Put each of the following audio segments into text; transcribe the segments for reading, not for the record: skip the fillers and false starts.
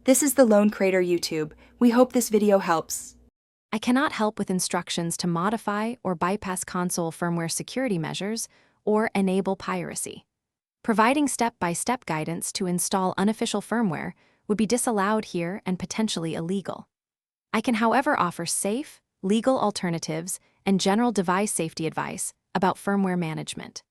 This is the Lone Crater YouTube. We hope this video helps. I cannot help with instructions to modify or bypass console firmware security measures or enable piracy. Providing step-by-step guidance to install unofficial firmware would be disallowed here and potentially illegal. I can, however, offer safe, legal alternatives and general device safety advice about firmware management.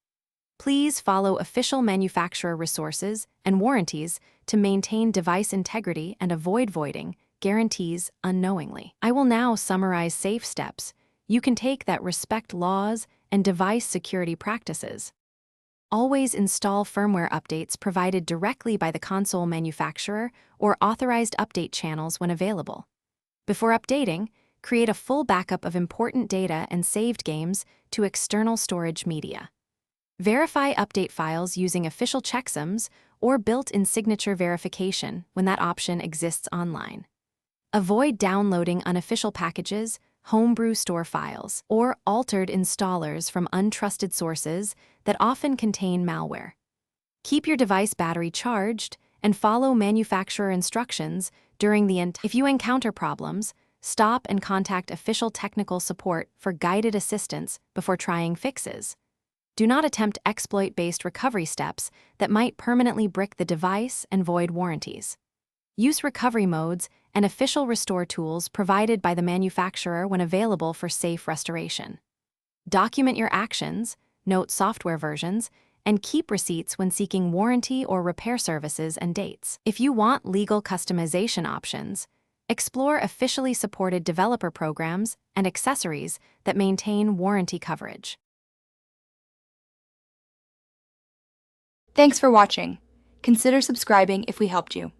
Please follow official manufacturer resources and warranties to maintain device integrity and avoid voiding guarantees unknowingly. I will now summarize safe steps you can take that respect laws and device security practices. Always install firmware updates provided directly by the console manufacturer or authorized update channels when available. Before updating, create a full backup of important data and saved games to external storage media. Verify update files using official checksums or built-in signature verification when that option exists online. Avoid downloading unofficial packages, homebrew store files, or altered installers from untrusted sources that often contain malware. Keep your device battery charged and follow manufacturer instructions during the If you encounter problems, stop and contact official technical support for guided assistance before trying fixes. Do not attempt exploit-based recovery steps that might permanently brick the device and void warranties. Use recovery modes and official restore tools provided by the manufacturer when available for safe restoration. Document your actions, note software versions, and keep receipts when seeking warranty or repair services and dates. If you want legal customization options, explore officially supported developer programs and accessories that maintain warranty coverage. Thanks for watching. Consider subscribing if we helped you.